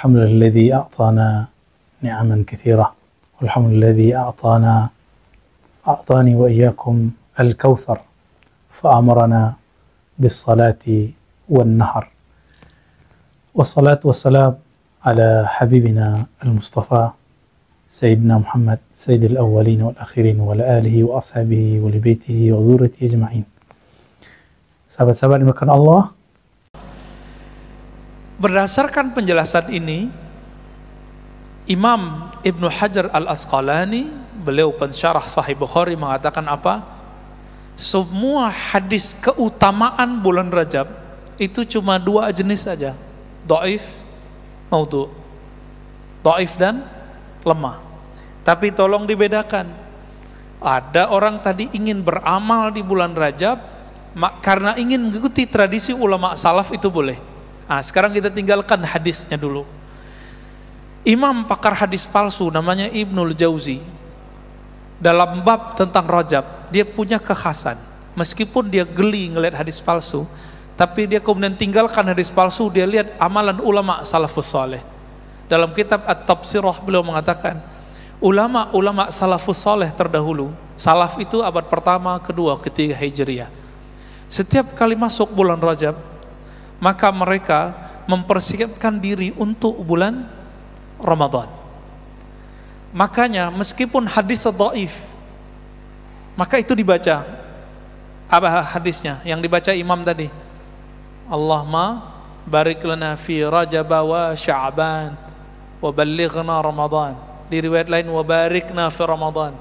الحمد لله الذي أعطانا نعما كثيرة والحمد لله الذي أعطاني وإياكم الكوثر فأمرنا بالصلاة والنهر والصلاة والسلام على حبيبنا المصطفى سيدنا محمد سيد الأولين والآخرين وعلى آله وأصحابه ولبيته وذريته أجمعين. Sahabat-sahabat dimuliakan Allah, berdasarkan penjelasan ini, Imam Ibnu Hajar Al-Asqalani, beliau pensyarah Sahih Bukhari, mengatakan apa? Semua hadis keutamaan bulan Rajab itu cuma dua jenis saja, dhaif, maudhu. Dhaif dan lemah. Tapi tolong dibedakan. Ada orang tadi ingin beramal di bulan Rajab karena ingin mengikuti tradisi ulama salaf, itu boleh. Nah, sekarang kita tinggalkan hadisnya dulu. Imam pakar hadis palsu namanya Ibnul Jauzi, dalam bab tentang Rajab, dia punya kekhasan. Meskipun dia geli ngelihat hadis palsu, tapi dia kemudian tinggalkan hadis palsu, dia lihat amalan ulama salafus saleh. Dalam kitab At-Tabsirah beliau mengatakan, ulama-ulama salafus saleh terdahulu, salaf itu abad pertama, kedua, ketiga Hijriah, setiap kali masuk bulan Rajab, maka mereka mempersiapkan diri untuk bulan Ramadan. Makanya meskipun hadis dhaif, maka itu dibaca. Apa hadisnya yang dibaca imam tadi? Allahumma barik lana fi Rajab wa Sya'ban wa ballighna Ramadan. Di riwayat lain wa barikna fi Ramadan.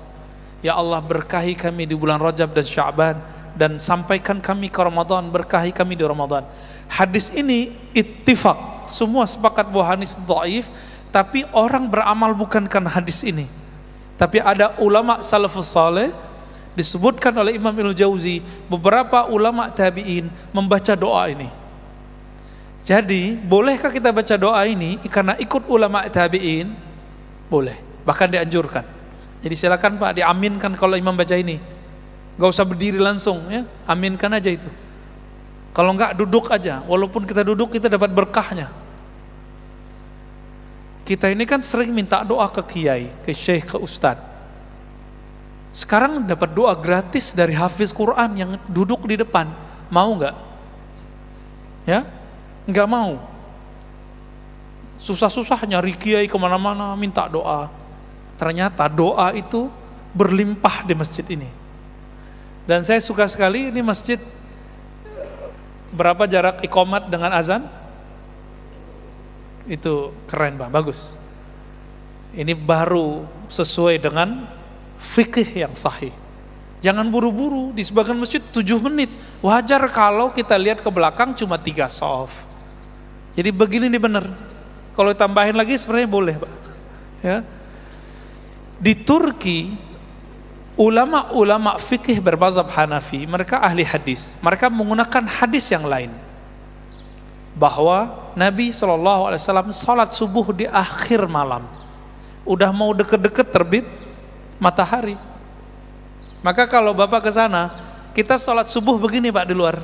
Ya Allah, berkahi kami di bulan Rajab dan Sya'ban, dan sampaikan kami ke Ramadan, berkahi kami di Ramadan. Hadis ini ittifaq, semua sepakat bahwa hadis dhaif, tapi orang beramal bukan karena hadis ini. Tapi ada ulama salafus saleh, disebutkan oleh Imam Ibnul Jauzi, beberapa ulama tabi'in membaca doa ini. Jadi, bolehkah kita baca doa ini karena ikut ulama tabi'in? Boleh, bahkan dianjurkan. Jadi silakan Pak, diaminkan kalau imam baca ini. Gak usah berdiri langsung, ya, aminkan aja itu. Kalau enggak, duduk aja. Walaupun kita duduk, kita dapat berkahnya. Kita ini kan sering minta doa ke kiai, ke syekh, ke ustadz. Sekarang dapat doa gratis dari hafiz Quran yang duduk di depan. Mau enggak? Ya, enggak mau. Susah-susah nyari kiai kemana-mana minta doa. Ternyata doa itu berlimpah di masjid ini. Dan saya suka sekali, ini masjid berapa jarak iqamat dengan azan? Itu keren Pak, bagus. Ini baru sesuai dengan fikih yang sahih. Jangan buru-buru, di sebagian masjid 7 menit. Wajar kalau kita lihat ke belakang cuma 3 shaf. Jadi begini nih bener. Kalau ditambahin lagi sebenarnya boleh Pak. Ya. Di Turki, ulama-ulama fikih bermazhab Hanafi, mereka ahli hadis, mereka menggunakan hadis yang lain, bahwa Nabi SAW salat subuh di akhir malam, udah mau deket-deket terbit matahari. Maka kalau Bapak ke sana, kita salat subuh begini Pak di luar,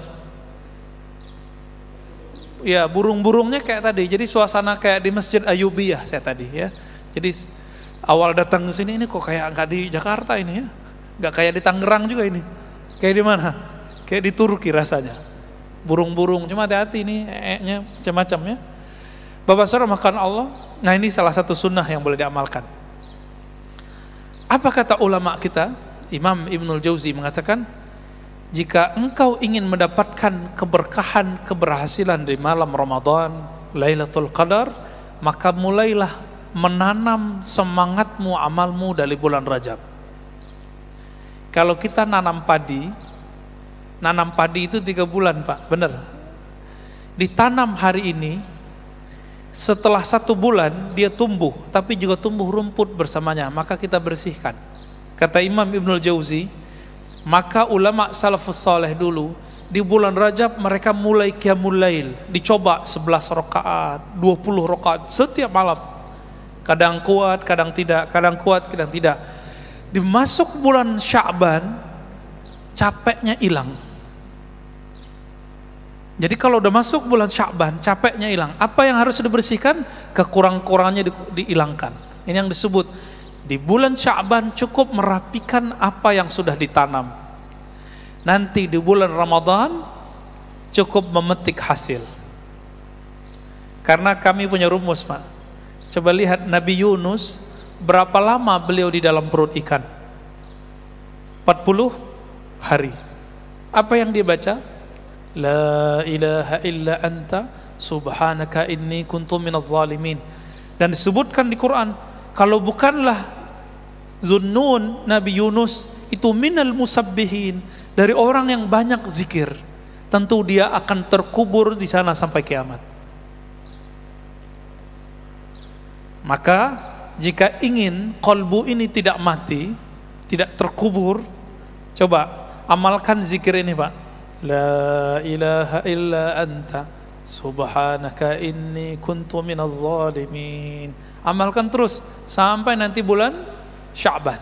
ya burung-burungnya kayak tadi, jadi suasana kayak di Masjid Ayyubiyah saya tadi, ya. Jadi awal datang ke sini, ini kok kayak nggak di Jakarta ini, ya. Gak kayak di Tangerang juga ini. Kayak di mana? Kayak di Turki rasanya. Burung-burung, cuma hati-hati ini nya macam-macam, ya. Bapak saudara makan Allah. Nah, ini salah satu sunnah yang boleh diamalkan. Apa kata ulama kita? Imam Ibnul Jauzi mengatakan, jika engkau ingin mendapatkan keberkahan, keberhasilan di malam Ramadan, Lailatul Qadar, maka mulailah menanam semangatmu, amalmu dari bulan Rajab. Kalau kita nanam padi itu 3 bulan Pak, benar. Ditanam hari ini, setelah 1 bulan dia tumbuh, tapi juga tumbuh rumput bersamanya, maka kita bersihkan. Kata Imam Ibnul Jauzi, maka ulama salafus saleh dulu, di bulan Rajab mereka mulai qiyamul lail, dicoba 11 rakaat, 20 rakaat setiap malam. Kadang kuat, kadang tidak, kadang kuat, kadang tidak. Dimasuk bulan Sya'ban, capeknya hilang. Jadi kalau udah masuk bulan Sya'ban, capeknya hilang. Apa yang harus dibersihkan? Kekurang-kurangannya dihilangkan. Ini yang disebut di bulan Sya'ban cukup merapikan apa yang sudah ditanam. Nanti di bulan Ramadan cukup memetik hasil. Karena kami punya rumus, Pak. Coba lihat Nabi Yunus, berapa lama beliau di dalam perut ikan? 40 hari. Apa yang dia baca? La ilaha illa anta subhanaka inni kuntu minaz zalimin. Dan disebutkan di Quran, kalau bukanlah Zunnun, Nabi Yunus itu minal musabbihin, dari orang yang banyak zikir, tentu dia akan terkubur di sana sampai kiamat. Maka jika ingin kolbu ini tidak mati, tidak terkubur, coba amalkan zikir ini, Pak. La ilaha illa anta subhanaka inni kuntu minaz zalimin. Amalkan terus sampai nanti bulan Sya'ban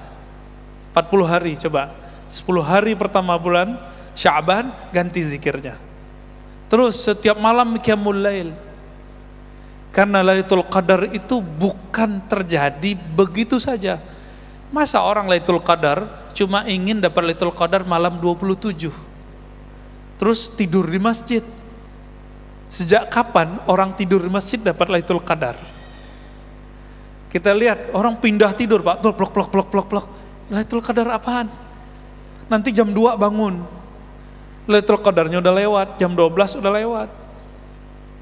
40 hari. Coba 10 hari pertama bulan Sya'ban ganti zikirnya. Terus setiap malam qiyamul lail. Karena Lailatul Qadar itu bukan terjadi begitu saja. Masa orang Lailatul Qadar cuma ingin dapat Lailatul Qadar malam 27 terus tidur di masjid? Sejak kapan orang tidur di masjid dapat Lailatul Qadar? Kita lihat orang pindah tidur, Pak, plok. Lailatul Qadar apaan? Nanti jam 2 bangun, Lailatul Qadarnya udah lewat, jam 12 udah lewat.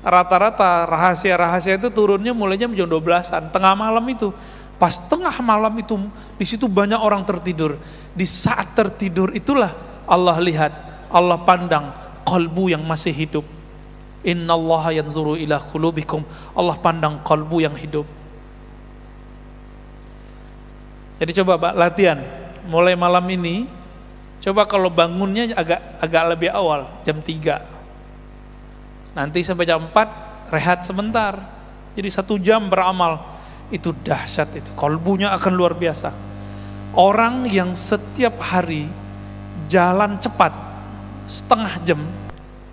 Rata-rata rahasia-rahasia itu turunnya mulainya jam 12-an, tengah malam itu. Pas tengah malam itu, di situ banyak orang tertidur. Di saat tertidur itulah Allah lihat, Allah pandang kalbu yang masih hidup. Innallaha yanzuru ila qulubikum. Allah pandang kalbu yang hidup. Jadi coba, Pak, latihan mulai malam ini. Coba kalau bangunnya agak lebih awal, jam 3. Nanti sampai jam 4 rehat sebentar. Jadi 1 jam beramal. Itu dahsyat itu. Kalbunya akan luar biasa. Orang yang setiap hari jalan cepat setengah jam,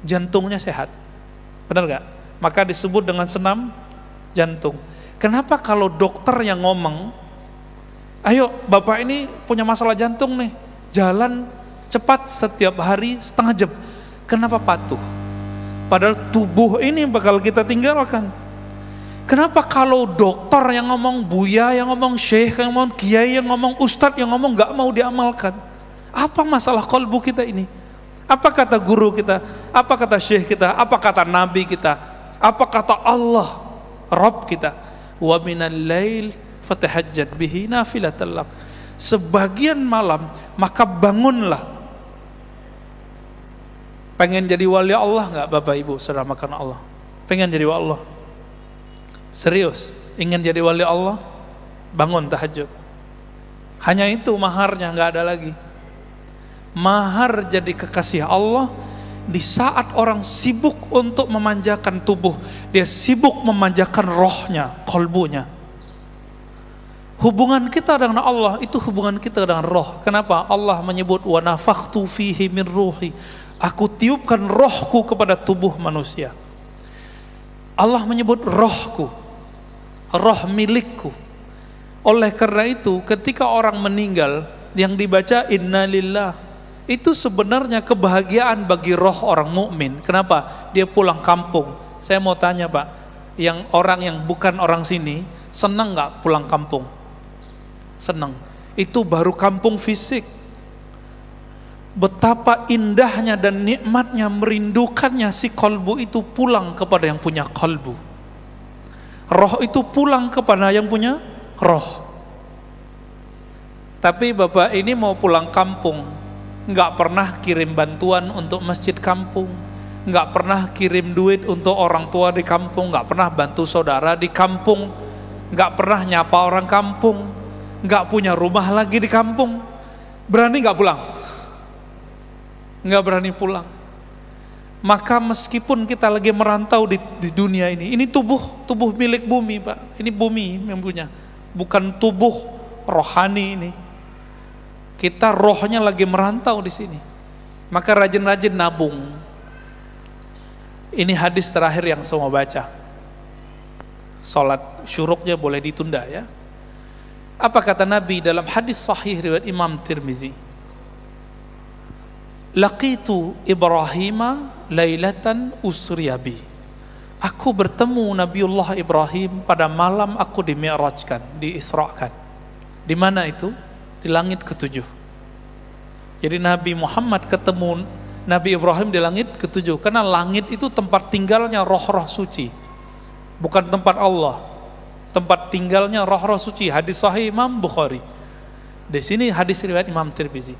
jantungnya sehat. Benar gak? Maka disebut dengan senam jantung. Kenapa kalau dokter yang ngomong, ayo bapak ini punya masalah jantung nih, jalan cepat setiap hari setengah jam, kenapa patuh? Padahal tubuh ini bakal kita tinggalkan. Kenapa kalau dokter yang ngomong, buya yang ngomong, syekh yang ngomong, kiai yang ngomong, ustadz yang ngomong gak mau diamalkan? Apa masalah kalbu kita ini? Apa kata guru kita? Apa kata syekh kita? Apa kata nabi kita? Apa kata Allah Rabb kita? Wa minal lail fatahajjad bihi nafilatan lak. Sebagian malam maka bangunlah. Pengen jadi wali Allah enggak, Bapak Ibu saudara makan Allah? Pengen jadi wali Allah? Serius ingin jadi wali Allah? Bangun tahajud. Hanya itu maharnya, enggak ada lagi. Mahar jadi kekasih Allah di saat orang sibuk untuk memanjakan tubuh, dia sibuk memanjakan rohnya, kalbunya. Hubungan kita dengan Allah itu hubungan kita dengan roh. Kenapa? Allah menyebut wa nafakhtu fihi min ruhi. Aku tiupkan rohku kepada tubuh manusia. Allah menyebut rohku, roh milikku. Oleh karena itu ketika orang meninggal yang dibaca innalillah, itu sebenarnya kebahagiaan bagi roh orang mukmin. Kenapa? Dia pulang kampung. Saya mau tanya, Pak, yang orang yang bukan orang sini senang nggak pulang kampung? Senang. Itu baru kampung fisik. Betapa indahnya dan nikmatnya, merindukannya si kalbu itu pulang kepada yang punya kalbu. Roh itu pulang kepada yang punya roh. Tapi Bapak ini mau pulang kampung, nggak pernah kirim bantuan untuk masjid kampung, nggak pernah kirim duit untuk orang tua di kampung, nggak pernah bantu saudara di kampung, nggak pernah nyapa orang kampung, nggak punya rumah lagi di kampung, berani nggak pulang? Nggak berani pulang. Maka meskipun kita lagi merantau di dunia ini tubuh milik bumi, Pak. Ini bumi yang punya, bukan tubuh rohani ini. Kita rohnya lagi merantau di sini. Maka rajin-rajin nabung. Ini hadis terakhir yang saya mau baca. Salat syuruknya boleh ditunda ya. Apa kata Nabi dalam hadis sahih riwayat Imam Tirmizi? Laqitu Ibrahima lailatan usriyabi. Aku bertemu Nabiullah Ibrahim pada malam aku dimi'rajkan, diisrakan. Di mana itu? Di langit ketujuh. Jadi Nabi Muhammad ketemu Nabi Ibrahim di langit ketujuh, karena langit itu tempat tinggalnya roh-roh suci, bukan tempat Allah, tempat tinggalnya roh-roh suci. Hadis sahih Imam Bukhari. Di sini hadis riwayat Imam Tirmizi.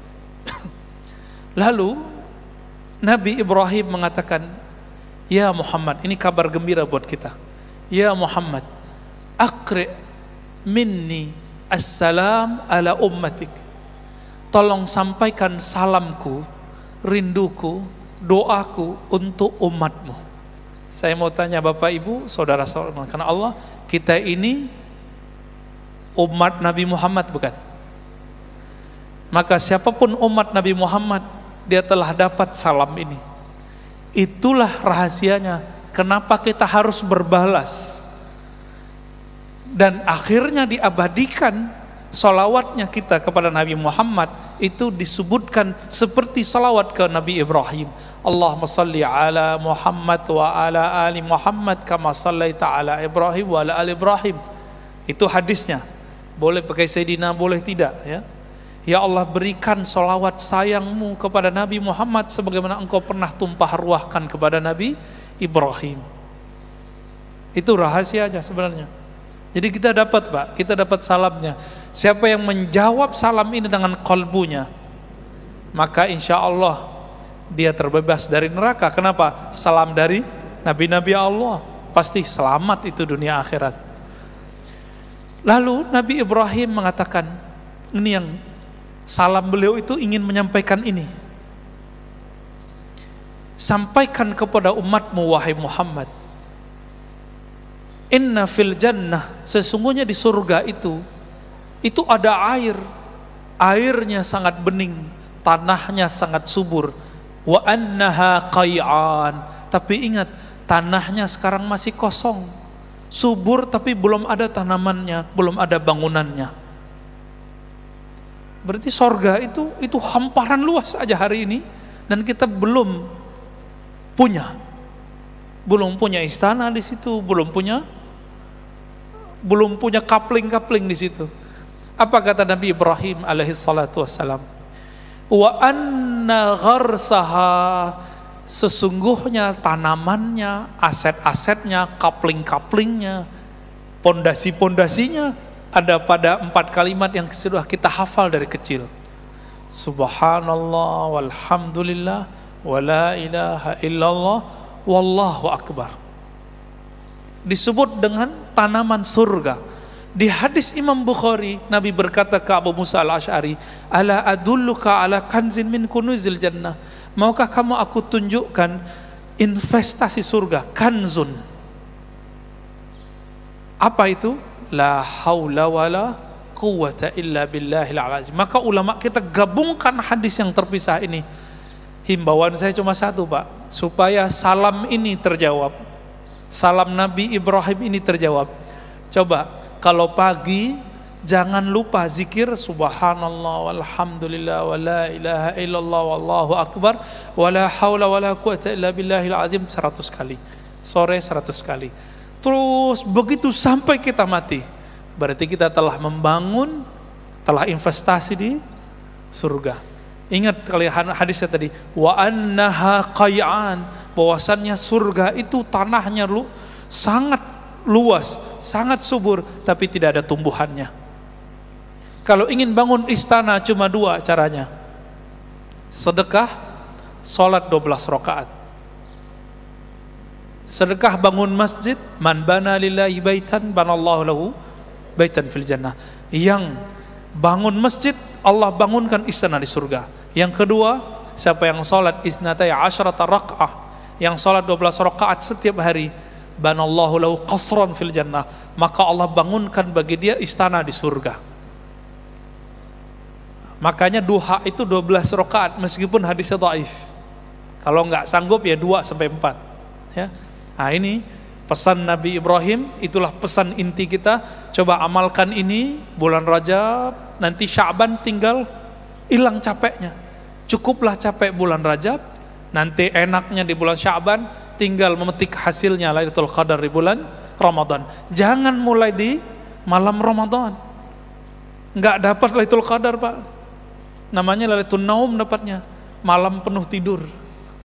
Lalu Nabi Ibrahim mengatakan, ya Muhammad, ini kabar gembira buat kita. Ya Muhammad, aqri minni assalam ala ummatik. Tolong sampaikan salamku, rinduku, doaku untuk umatmu. Saya mau tanya Bapak Ibu, saudara-saudara, karena Allah, kita ini umat Nabi Muhammad bukan? Maka siapapun umat Nabi Muhammad, dia telah dapat salam ini. Itulah rahasianya kenapa kita harus berbalas, dan akhirnya diabadikan salawatnya kita kepada Nabi Muhammad. Itu disebutkan seperti salawat ke Nabi Ibrahim. Allahumma salli ala Muhammad wa ala ali Muhammad kama sallaita ala Ibrahim wa ala ali Ibrahim. Itu hadisnya. Boleh pakai Sayyidina, boleh tidak ya. Ya Allah, berikan salawat sayangmu kepada Nabi Muhammad sebagaimana engkau pernah tumpah ruahkan kepada Nabi Ibrahim. Itu rahasianya sebenarnya. Jadi kita dapat Pak, kita dapat salamnya. Siapa yang menjawab salam ini dengan qalbunya, maka insya Allah dia terbebas dari neraka. Kenapa? Salam dari Nabi-Nabi Allah, pasti selamat itu dunia akhirat. Lalu Nabi Ibrahim mengatakan, ini yang salam beliau itu ingin menyampaikan ini. Sampaikan kepada umatmu wahai Muhammad, inna fil jannah, sesungguhnya di surga itu ada air. Airnya sangat bening, tanahnya sangat subur. Wa annaha qay'an, tapi ingat, tanahnya sekarang masih kosong. Subur tapi belum ada tanamannya, belum ada bangunannya. Berarti surga itu hamparan luas aja hari ini, dan kita belum punya istana di situ, belum punya kapling di situ. Apa kata Nabi Ibrahim alaihi salatu wassalam? Wa anna gharsaha, sesungguhnya tanamannya, aset-asetnya, kapling-kaplingnya, pondasi-pondasinya ada pada 4 kalimat yang sudah kita hafal dari kecil. Subhanallah walhamdulillah wa la ilaha illallah wallahu akbar. Disebut dengan tanaman surga. Di hadis Imam Bukhari, Nabi berkata ke Abu Musa al-Ash'ari, ala adulluka ala kanzin min kunuzil jannah, maukah kamu aku tunjukkan investasi surga, kanzun. Apa itu? La haula wala quwwata illa billahil azim. Maka ulama kita gabungkan hadis yang terpisah ini. Himbauan saya cuma satu Pak, supaya salam ini terjawab, salam Nabi Ibrahim ini terjawab. Coba kalau pagi jangan lupa zikir subhanallah walhamdulillah wa la ilaha illallah wallahu akbar wa la haula wa la quwwata illa billahil azim 100 kali. Sore 100 kali. Terus begitu sampai kita mati. Berarti kita telah membangun, telah investasi di surga. Ingat kalian hadisnya tadi, wa annaha qay'an, bahwasannya surga itu tanahnya sangat luas, sangat subur, tapi tidak ada tumbuhannya. Kalau ingin bangun istana cuma 2 caranya. Sedekah, salat 12 rakaat. Sedekah bangun masjid, man bana lillahi baitan banallahu lahu baitan fil jannah. Yang bangun masjid, Allah bangunkan istana di surga. Yang kedua, siapa yang salat isnatai asyrata raka'ah, yang salat 12 rakaat setiap hari, banallahu lahu qasran fil jannah, maka Allah bangunkan bagi dia istana di surga. Makanya duha itu 12 rakaat meskipun hadisnya dhaif. Kalau enggak sanggup ya 2 sampai 4. Ya. Nah, ini pesan Nabi Ibrahim, itulah pesan inti kita. Coba amalkan ini bulan Rajab, nanti Sya'ban tinggal hilang capeknya. Cukuplah capek bulan Rajab, nanti enaknya di bulan Sya'ban tinggal memetik hasilnya Lailatul Qadar di bulan Ramadan. Jangan mulai di malam Ramadan. Enggak dapat Lailatul Qadar, Pak. Namanya Lailatul Naum dapatnya. Malam penuh tidur.